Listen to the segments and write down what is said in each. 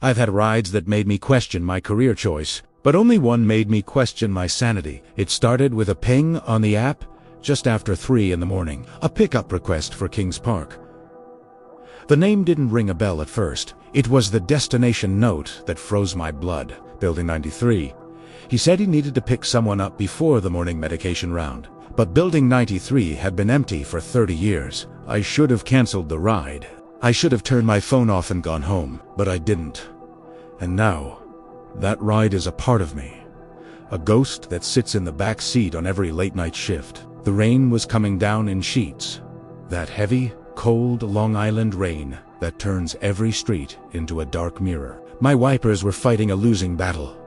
I've had rides that made me question my career choice, but only one made me question my sanity. It started with a ping on the app just after 3 in the morning, a pickup request for Kings Park. The name didn't ring a bell at first. It was the destination note that froze my blood. Building 93. He said he needed to pick someone up before the morning medication round. But Building 93 had been empty for 30 years. I should have canceled the ride. I should have turned my phone off and gone home, but I didn't. And now, that ride is a part of me. A ghost that sits in the back seat on every late-night shift. The rain was coming down in sheets. That heavy, cold Long Island rain that turns every street into a dark mirror. My wipers were fighting a losing battle,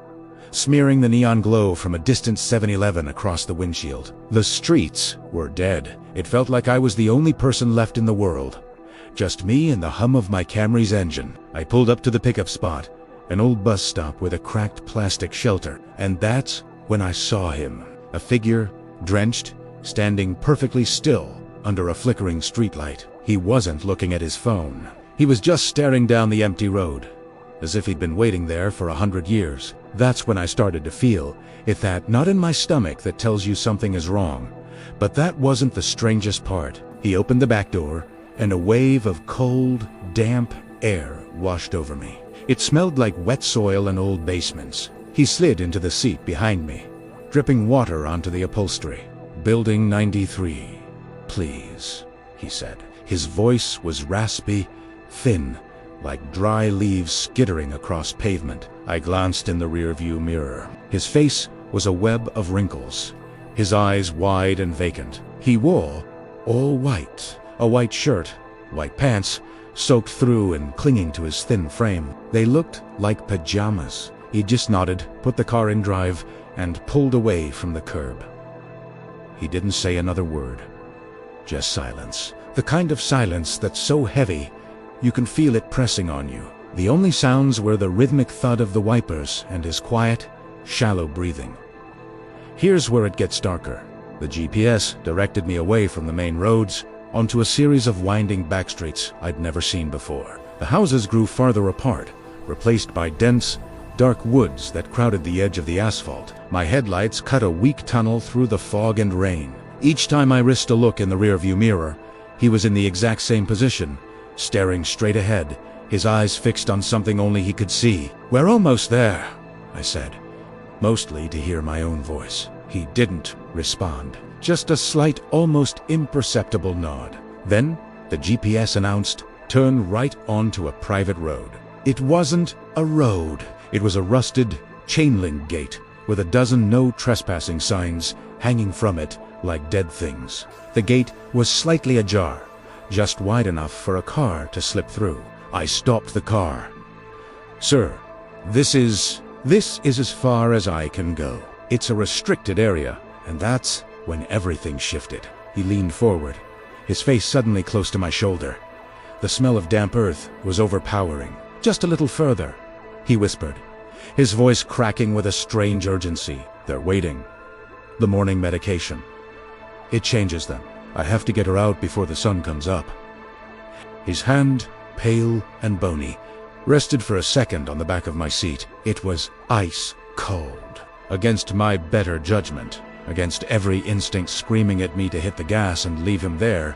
smearing the neon glow from a distant 7-Eleven across the windshield. The streets were dead. It felt like I was the only person left in the world. Just me and the hum of my Camry's engine. I pulled up to the pickup spot, an old bus stop with a cracked plastic shelter, and that's when I saw him. A figure, drenched, standing perfectly still under a flickering streetlight. He wasn't looking at his phone. He was just staring down the empty road, as if he'd been waiting there for 100 years. That's when I started to feel it, that not in my stomach that tells you something is wrong. But that wasn't the strangest part. He opened the back door, and a wave of cold, damp air washed over me. It smelled like wet soil and old basements. He slid into the seat behind me, dripping water onto the upholstery. "Building 93, please," he said. His voice was raspy, thin, like dry leaves skittering across pavement. I glanced in the rearview mirror. His face was a web of wrinkles, his eyes wide and vacant. He wore all white, a white shirt, white pants, soaked through and clinging to his thin frame. They looked like pajamas. He just nodded, put the car in drive, and pulled away from the curb. He didn't say another word, just silence. The kind of silence that's so heavy you can feel it pressing on you. The only sounds were the rhythmic thud of the wipers and his quiet, shallow breathing. Here's where it gets darker. The GPS directed me away from the main roads onto a series of winding backstreets I'd never seen before. The houses grew farther apart, replaced by dense, dark woods that crowded the edge of the asphalt. My headlights cut a weak tunnel through the fog and rain. Each time I risked a look in the rearview mirror, he was in the exact same position, staring straight ahead, his eyes fixed on something only he could see. "We're almost there," I said, mostly to hear my own voice. He didn't respond, just a slight, almost imperceptible nod. Then the GPS announced, "Turn right onto a private road." It wasn't a road. It was a rusted, chain-link gate with a dozen no trespassing signs hanging from it like dead things. The gate was slightly ajar, just wide enough for a car to slip through. I stopped the car. "Sir, this is as far as I can go. It's a restricted area." And that's when everything shifted. He leaned forward, his face suddenly close to my shoulder. The smell of damp earth was overpowering. "Just a little further," he whispered, his voice cracking with a strange urgency. "They're waiting. The morning medication. It changes them. I have to get her out before the sun comes up." His hand, pale and bony, rested for a second on the back of my seat. It was ice cold. Against my better judgment, against every instinct screaming at me to hit the gas and leave him there,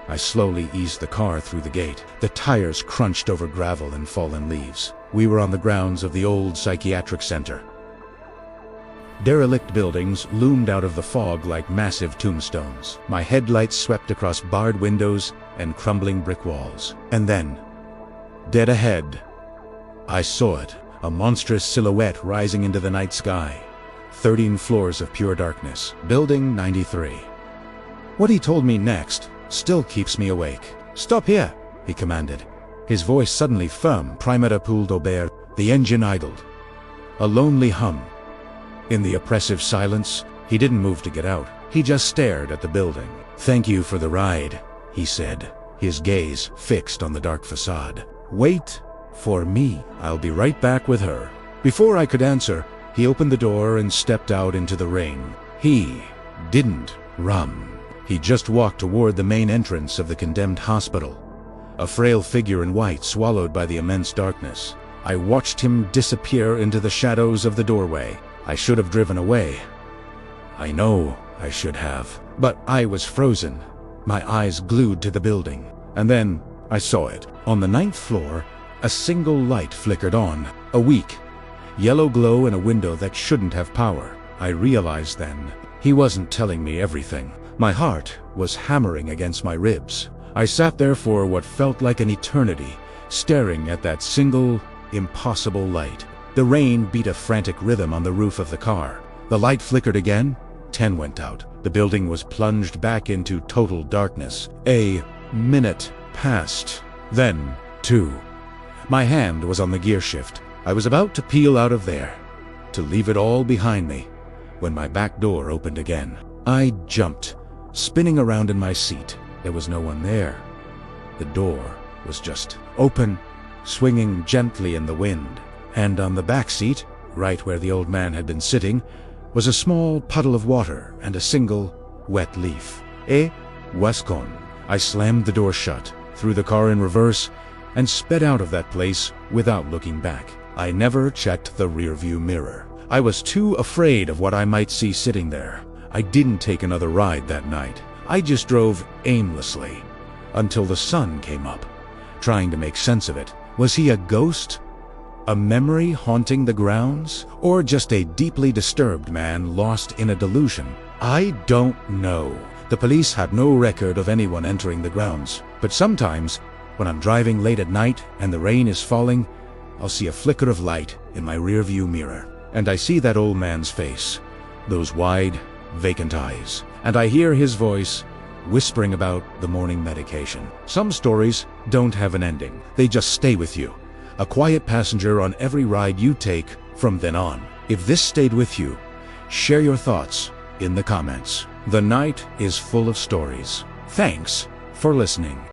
I slowly eased the car through the gate. The tires crunched over gravel and fallen leaves. We were on the grounds of the old psychiatric center. Derelict buildings loomed out of the fog like massive tombstones. My headlights swept across barred windows and crumbling brick walls. And then, dead ahead, I saw it, a monstrous silhouette rising into the night sky. 13 floors of pure darkness. Building 93. What he told me next still keeps me awake. "Stop here," he commanded, his voice suddenly firm. Primera pulled ober. The engine idled. A lonely hum. In the oppressive silence, he didn't move to get out. He just stared at the building. "Thank you for the ride," he said, his gaze fixed on the dark facade. "Wait for me. I'll be right back with her." Before I could answer, he opened the door and stepped out into the rain. He didn't run. He just walked toward the main entrance of the condemned hospital, a frail figure in white swallowed by the immense darkness. I watched him disappear into the shadows of the doorway. I should have driven away. I know I should have. But I was frozen, my eyes glued to the building. And then I saw it. On the 9th floor, a single light flickered on. A weak, yellow glow in a window that shouldn't have power. I realized then, he wasn't telling me everything. My heart was hammering against my ribs. I sat there for what felt like an eternity, staring at that single, impossible light. The rain beat a frantic rhythm on the roof of the car. The light flickered again. 10 went out. The building was plunged back into total darkness. A minute passed. Then 2. My hand was on the gear shift. I was about to peel out of there, to leave it all behind me, when my back door opened again. I jumped, spinning around in my seat. There was no one there. The door was just open, swinging gently in the wind. And on the back seat, right where the old man had been sitting, was a small puddle of water and a single wet leaf. Wascon. I slammed the door shut, threw the car in reverse, and sped out of that place without looking back. I never checked the rearview mirror. I was too afraid of what I might see sitting there. I didn't take another ride that night. I just drove aimlessly until the sun came up, trying to make sense of it. Was he a ghost? A memory haunting the grounds? Or just a deeply disturbed man lost in a delusion? I don't know. The police had no record of anyone entering the grounds. But sometimes, when I'm driving late at night and the rain is falling, I'll see a flicker of light in my rearview mirror. And I see that old man's face, those wide, vacant eyes. And I hear his voice whispering about the morning medication. Some stories don't have an ending. They just stay with you. A quiet passenger on every ride you take from then on. If this stayed with you, share your thoughts in the comments. The night is full of stories. Thanks for listening.